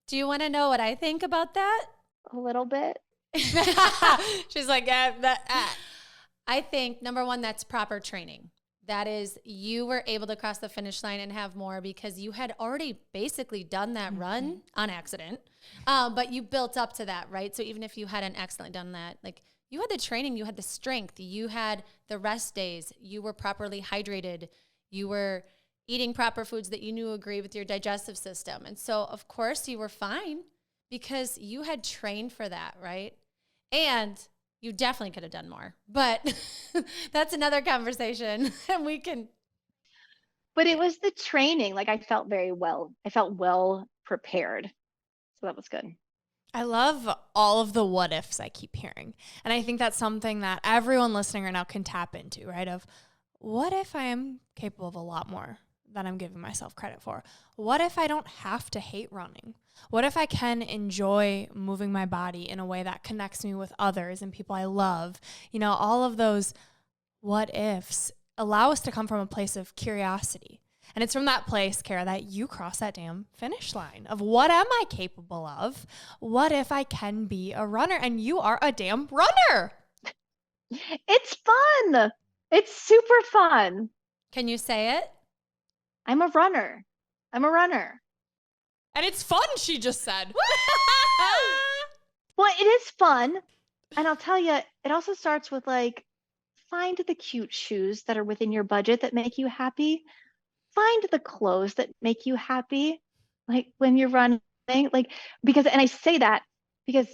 Do you want to know what I think about that? A little bit. She's like, I think number one, that's proper training. That is, you were able to cross the finish line and have more because you had already basically done that run on accident. But you built up to that, right? So even if you hadn't accidentally done that, like you had the training, you had the strength, you had the rest days, you were properly hydrated, you were eating proper foods that you knew agree with your digestive system. And so of course you were fine because you had trained for that, right? And you definitely could have done more, but that's another conversation and we can. But it was the training. Like I felt well prepared. So that was good. I love all of the what ifs I keep hearing. And I think that's something that everyone listening right now can tap into, right? Of what if I am capable of a lot more than I'm giving myself credit for? What if I don't have to hate running? What if I can enjoy moving my body in a way that connects me with others and people I love? You know, all of those what ifs allow us to come from a place of curiosity. And it's from that place, Cara, that you cross that damn finish line of what am I capable of? What if I can be a runner? And you are a damn runner. It's fun. It's super fun. Can you say it? I'm a runner. I'm a runner. And it's fun, she just said. Well, it is fun. And I'll tell you, it also starts with like, find the cute shoes that are within your budget that make you happy. Find the clothes that make you happy. Like when you're running, like, because, and I say that because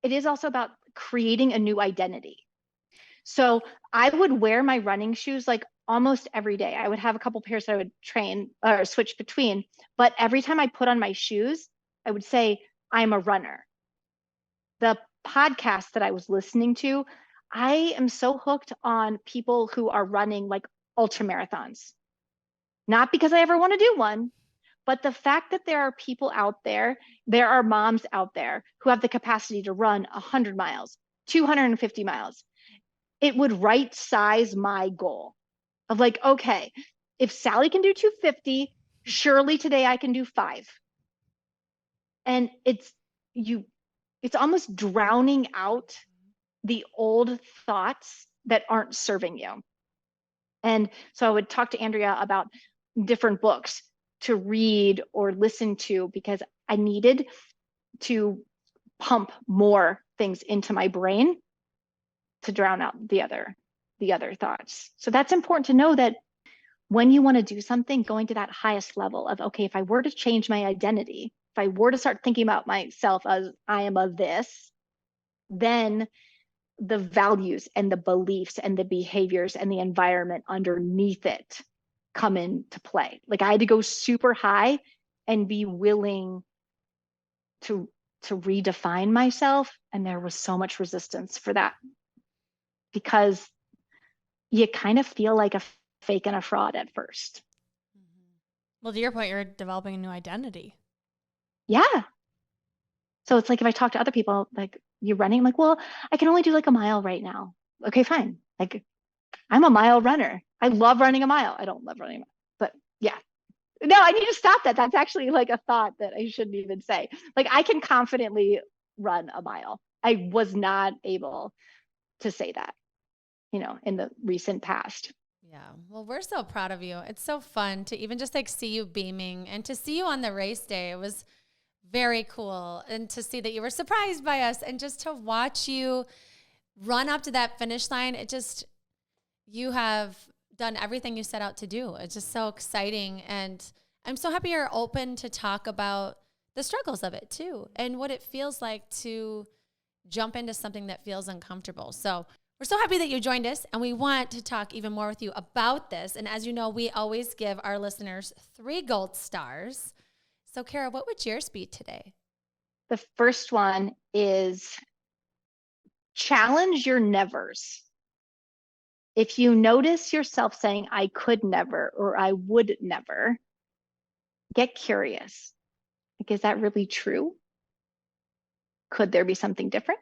it is also about creating a new identity. So I would wear my running shoes like almost every day. I would have a couple pairs that I would train or switch between, but every time I put on my shoes, I would say, I'm a runner. The podcast that I was listening to, I am so hooked on people who are running like ultra marathons. Not because I ever want to do one, but the fact that there are people out there, there are moms out there who have the capacity to run 100 miles, 250 miles. It would right size my goal of like, okay, If Sally can do 250, surely today I can do 5. And it's almost drowning out the old thoughts that aren't serving you. And so I would talk to Andrea about different books to read or listen to, because I needed to pump more things into my brain to drown out the other thoughts. So that's important to know, that when you want to do something, going to that highest level of, okay, if I were to change my identity, if I were to start thinking about myself as I am a this, then the values and the beliefs and the behaviors and the environment underneath it come into play. Like I had to go super high and be willing to redefine myself. And there was so much resistance for that, because you kind of feel like a fake and a fraud at first. Well, to your point, you're developing a new identity. Yeah. So it's like, if I talk to other people, like, you're running, I'm like, well, I can only do like a mile right now. Okay, fine. Like, I'm a mile runner. I love running a mile. I don't love running a mile, but yeah. No, I need to stop that. That's actually like a thought that I shouldn't even say. Like, I can confidently run a mile. I was not able to say that, in the recent past. Yeah. Well, we're so proud of you. It's so fun to even just like see you beaming, and to see you on the race day. It was very cool. And to see that you were surprised by us, and just to watch you run up to that finish line. You have done everything you set out to do. It's just so exciting. And I'm so happy you're open to talk about the struggles of it too, and what it feels like to jump into something that feels uncomfortable. So we're so happy that you joined us, and we want to talk even more with you about this. And as you know, we always give our listeners 3 gold stars. So Cara, what would yours be today? The first one is challenge your nevers. If you notice yourself saying, I could never, or I would never, get curious. Like, is that really true? Could there be something different?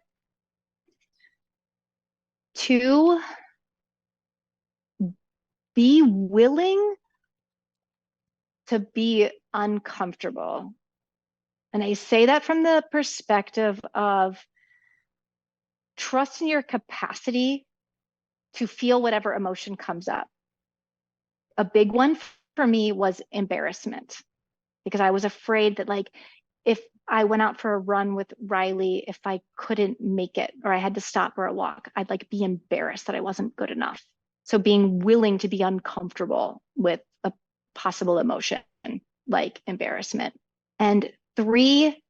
2, be willing to be uncomfortable. And I say that from the perspective of trust in your capacity to feel whatever emotion comes up. A big one for me was embarrassment, because I was afraid that, like, if I went out for a run with Riley, if I couldn't make it or I had to stop for a walk, I'd like be embarrassed that I wasn't good enough. So being willing to be uncomfortable with a possible emotion like embarrassment. And 3,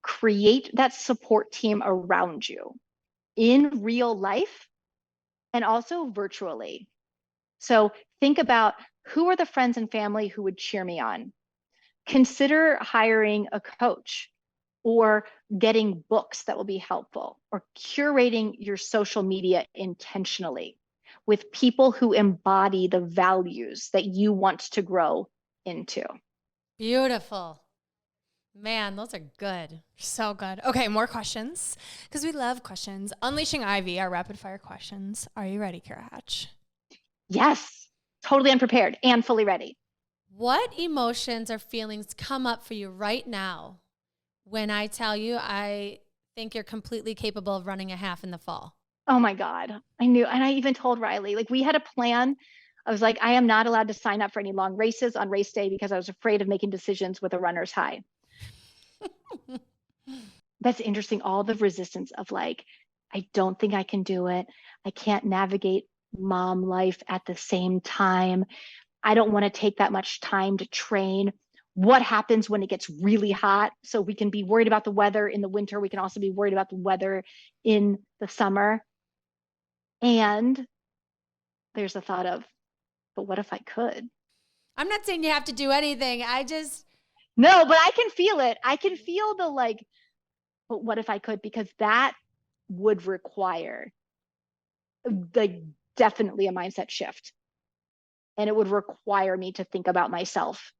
create that support team around you in real life and also virtually. So think about, who are the friends and family who would cheer me on? Consider hiring a coach, or getting books that will be helpful, or curating your social media intentionally with people who embody the values that you want to grow into. Beautiful. Man, those are good. So good. Okay, more questions, because we love questions. Unleashing Ivy, our rapid fire questions. Are you ready, Cara Hatch? Yes, totally unprepared and fully ready. What emotions or feelings come up for you right now when I tell you I think you're completely capable of running a half in the fall? Oh my God, I knew. And I even told Riley, like, we had a plan. I was like, I am not allowed to sign up for any long races on race day because I was afraid of making decisions with a runner's high. That's interesting. All the resistance of, like, I don't think I can do it. I can't navigate mom life at the same time. I don't want to take that much time to train. What happens when it gets really hot? So we can be worried about the weather in the winter. We can also be worried about the weather in the summer. And there's a thought of, but what if I could? I'm not saying you have to do anything. No, but I can feel it. I can feel the, like, but what if I could? Because that would require, like, definitely a mindset shift. And it would require me to think about myself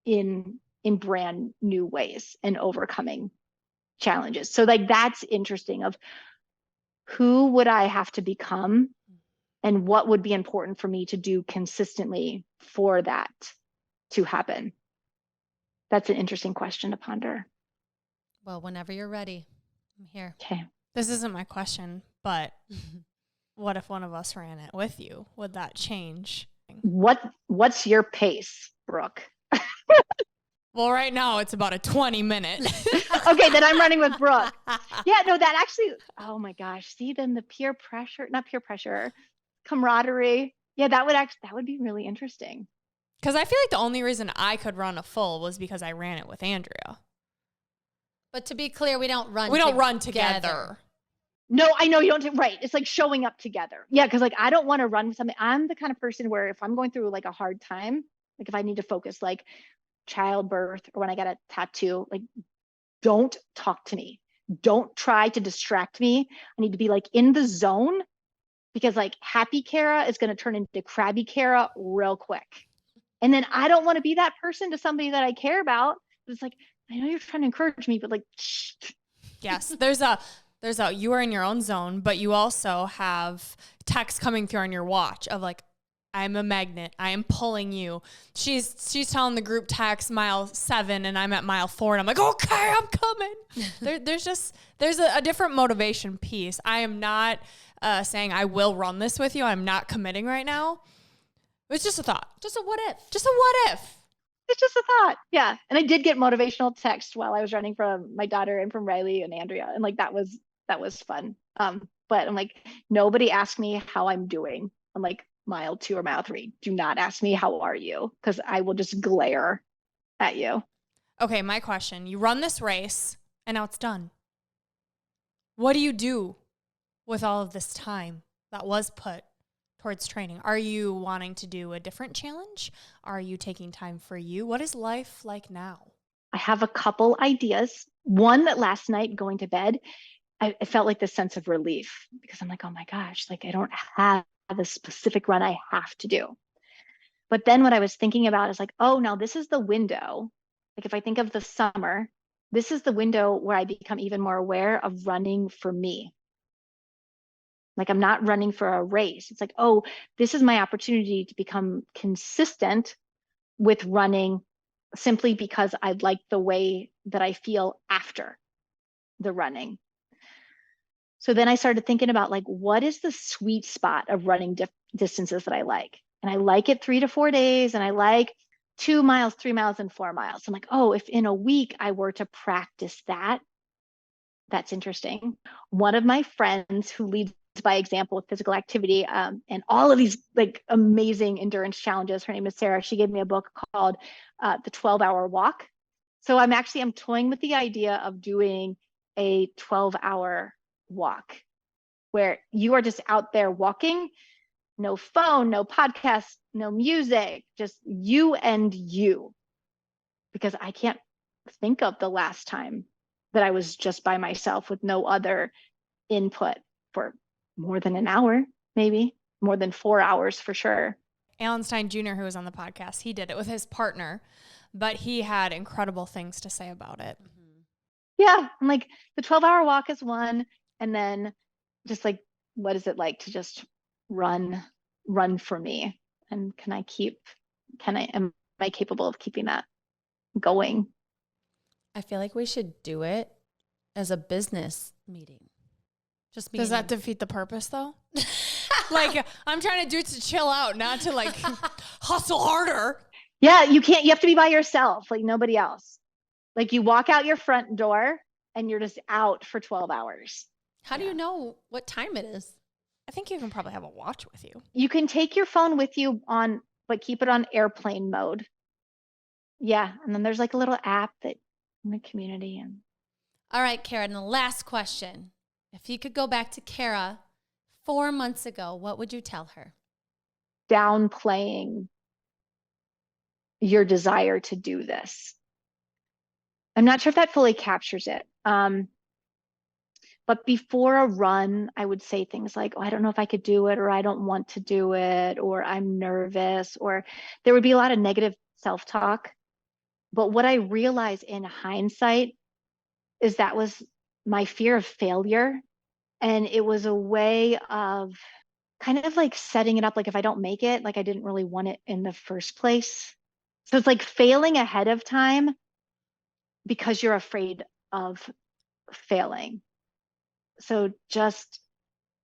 in brand new ways and overcoming challenges. So, like, that's interesting, of who would I have to become and what would be important for me to do consistently for that to happen? That's an interesting question to ponder. Well, whenever you're ready, I'm here. Okay. This isn't my question, but what if one of us ran it with you? Would that change? What's your pace, Brooke? Well, right now it's about a 20-minute. Okay, then I'm running with Brooke. Yeah, no, that actually, oh my gosh. See, then the peer pressure, not peer pressure, camaraderie. Yeah, that would be really interesting. Because I feel like the only reason I could run a full was because I ran it with Andrea. But to be clear, we don't run together. No, I know you don't. Right. It's like showing up together. Yeah. Cause like, I don't want to run with something. I'm the kind of person where if I'm going through like a hard time, like if I need to focus, like childbirth or when I got a tattoo, like don't talk to me. Don't try to distract me. I need to be like in the zone because like happy Cara is going to turn into crabby Cara real quick. And then I don't want to be that person to somebody that I care about. It's like, I know you're trying to encourage me, but like, shh. Yes, there's a you are in your own zone, but you also have texts coming through on your watch of like, I'm a magnet. I am pulling you. She's telling the group text mile 7 and I'm at mile 4 and I'm like, okay, I'm coming. there's a different motivation piece. I am not saying I will run this with you. I'm not committing right now. It's just a thought. Just a what if. Just a what if. It's just a thought. Yeah. And I did get motivational text while I was running from my daughter and from Riley and Andrea. And like, that was fun. But I'm like, nobody asked me how I'm doing. I'm like mile 2 or mile 3. Do not ask me, how are you? Because I will just glare at you. Okay. My question, you run this race and now it's done. What do you do with all of this time that was put towards training? Are you wanting to do a different challenge? Are you taking time for you? What is life like now? I have a couple ideas. One, that last night going to bed, I felt like this sense of relief because I'm like, oh my gosh, like I don't have a specific run I have to do. But then what I was thinking about is like, oh, now this is the window. Like if I think of the summer, this is the window where I become even more aware of running for me. Like I'm not running for a race. It's like, oh, this is my opportunity to become consistent with running simply because I like the way that I feel after the running. So then I started thinking about like, what is the sweet spot of running distances that I like? And I like it 3 to 4 days. And I like 2 miles, 3 miles, and 4 miles. I'm like, oh, if in a week I were to practice that, that's interesting. One of my friends who leads by example with physical activity and all of these like amazing endurance challenges, her name is Sarah. She gave me a book called The 12-Hour Walk. So I'm toying with the idea of doing a 12-hour walk where you are just out there walking, no phone, no podcast, no music, just you and you. Because I can't think of the last time that I was just by myself with no other input for more than an hour, maybe more than 4 hours for sure. Alan Stein Jr., who was on the podcast, he did it with his partner, but he had incredible things to say about it. Yeah. I'm like, the 12-hour walk is one. And then just like, what is it like to just run for me? And am I capable of keeping that going? I feel like we should do it as a business meeting. Just Does that defeat the purpose though? Like I'm trying to do it to chill out, not to like hustle harder. Yeah, you have to be by yourself, like nobody else. Like you walk out your front door and you're just out for 12 hours. How do you know what time it is? I think you can probably have a watch with you. You can take your phone with you but keep it on airplane mode. Yeah, and then there's like a little app that in the community. And all right, Cara, and the last question. If you could go back to Cara 4 months ago, what would you tell her? Downplaying your desire to do this. I'm not sure if that fully captures it. But before a run, I would say things like, oh, I don't know if I could do it, or I don't want to do it, or I'm nervous, or there would be a lot of negative self-talk. But what I realized in hindsight is that was my fear of failure. And it was a way of kind of like setting it up. Like if I don't make it, like I didn't really want it in the first place. So it's like failing ahead of time because you're afraid of failing. So just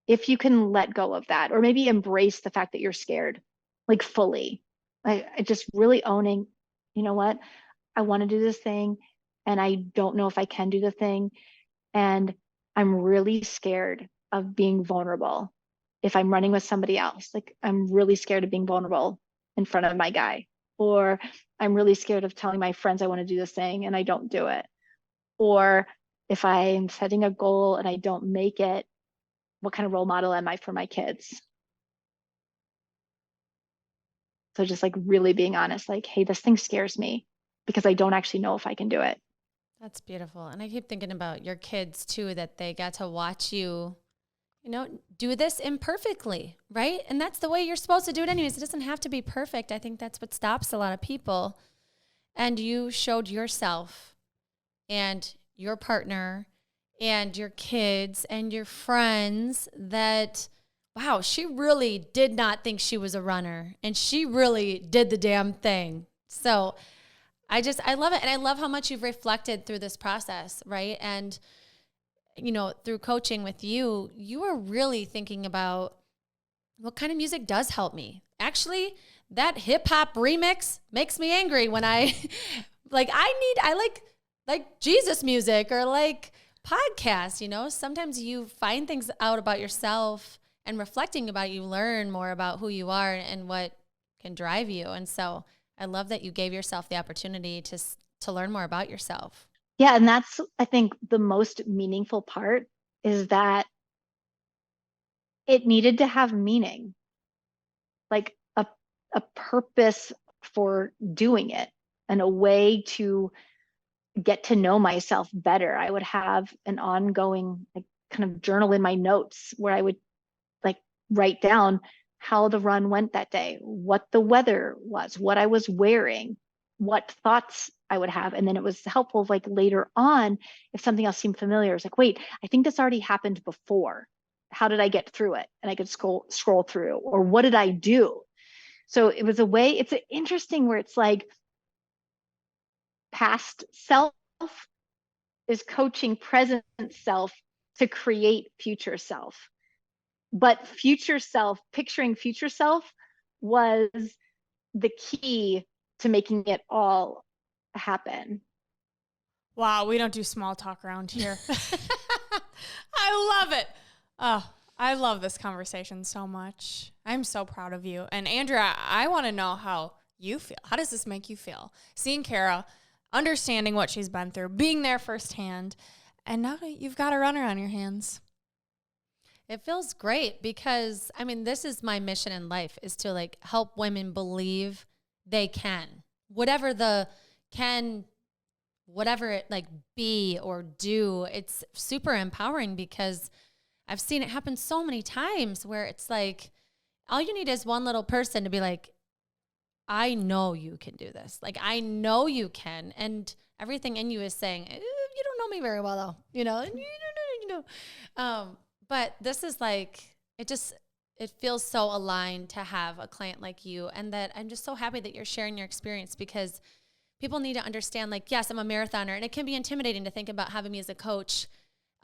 if you can let go of that, or maybe embrace the fact that you're scared, like fully, I just really owning, you know what, I want to do this thing and I don't know if I can do the thing. And I'm really scared of being vulnerable if I'm running with somebody else. Like I'm really scared of being vulnerable in front of my guy, or I'm really scared of telling my friends I want to do this thing and I don't do it. Or if I'm setting a goal and I don't make it, what kind of role model am I for my kids? So just like really being honest, like, hey, this thing scares me because I don't actually know if I can do it. That's beautiful. And I keep thinking about your kids too, that they got to watch you, do this imperfectly, right? And that's the way you're supposed to do it anyways. It doesn't have to be perfect. I think that's what stops a lot of people. And you showed yourself and your partner and your kids and your friends that, wow, she really did not think she was a runner and she really did the damn thing. So I love it. And I love how much you've reflected through this process, right? And, through coaching with you, you are really thinking about what kind of music does help me. Actually, that hip hop remix makes me angry when I like Jesus music or like podcasts, Sometimes you find things out about yourself and reflecting about you learn more about who you are and what can drive you. And so I love that you gave yourself the opportunity to learn more about yourself. Yeah. And that's, I think, the most meaningful part is that it needed to have meaning, like a purpose for doing it and a way to get to know myself better. I would have an ongoing like kind of journal in my notes where I would like write down how the run went that day, what the weather was, what I was wearing, what thoughts I would have. And then it was helpful like later on, if something else seemed familiar, it's like, wait, I think this already happened before. How did I get through it? And I could scroll through, or what did I do? So it was a way, it's interesting where it's like past self is coaching present self to create future self. But future self, picturing future self was the key to making it all happen. Wow, we don't do small talk around here. I love it. Oh, I love this conversation so much. I'm so proud of you. And Andrea, I want to know how you feel. How does this make you feel? Seeing Cara, understanding what she's been through, being there firsthand, and now you've got a runner on your hands. It feels great because, this is my mission in life, is to like help women believe they can. Whatever it like be or do, it's super empowering because I've seen it happen so many times where it's like, all you need is one little person to be like, I know you can do this. Like, I know you can. And everything in you is saying, you don't know me very well though, but this is like, it feels so aligned to have a client like you. And that I'm just so happy that you're sharing your experience because people need to understand, like, yes, I'm a marathoner and it can be intimidating to think about having me as a coach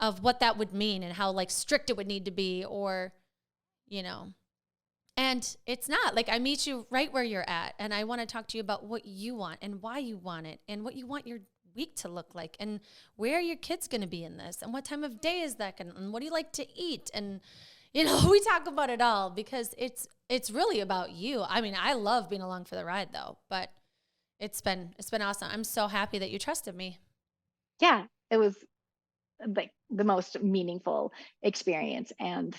of what that would mean and how like strict it would need to be or, and it's not. Like I meet you right where you're at and I want to talk to you about what you want and why you want it and what you want your week to look like and where are your kids going to be in this and what time of day is that and what do you like to eat and we talk about it all because it's really about you. I love being along for the ride though, but it's been awesome. I'm so happy that you trusted me. Yeah, it was like the most meaningful experience and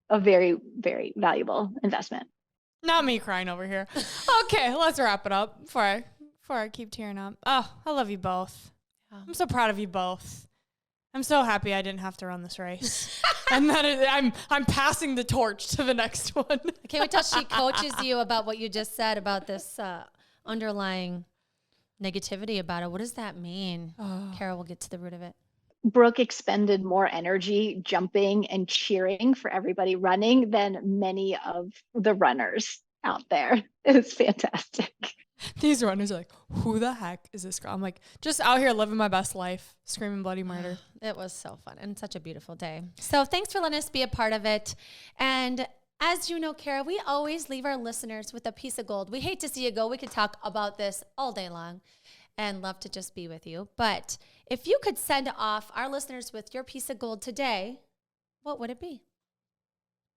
a very, very valuable investment. Not me crying over here. Okay, let's wrap it up before I keep tearing up. Oh, I love you both. I'm so proud of you both. I'm so happy I didn't have to run this race. And that I'm passing the torch to the next one. I can't wait till she coaches you about what you just said about this underlying negativity about it. What does that mean? Cara will get to the root of it. Brooke expended more energy jumping and cheering for everybody running than many of the runners out there. It was fantastic. These runners are like, who the heck is this girl? I'm like, just out here living my best life, screaming bloody murder. It was so fun and such a beautiful day. So thanks for letting us be a part of it. And as you know, Cara, we always leave our listeners with a piece of gold. We hate to see you go. We could talk about this all day long and love to just be with you. But if you could send off our listeners with your piece of gold today, what would it be?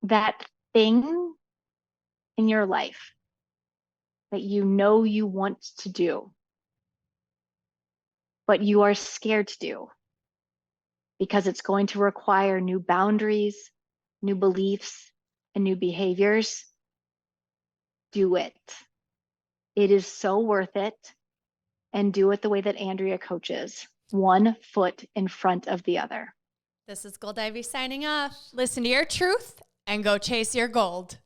That thing in your life that you know you want to do, but you are scared to do because it's going to require new boundaries, new beliefs, and new behaviors. Do it. It is so worth it. And do it the way that Andrea coaches, one foot in front of the other. This is Gold Ivy signing off. Listen to your truth and go chase your gold.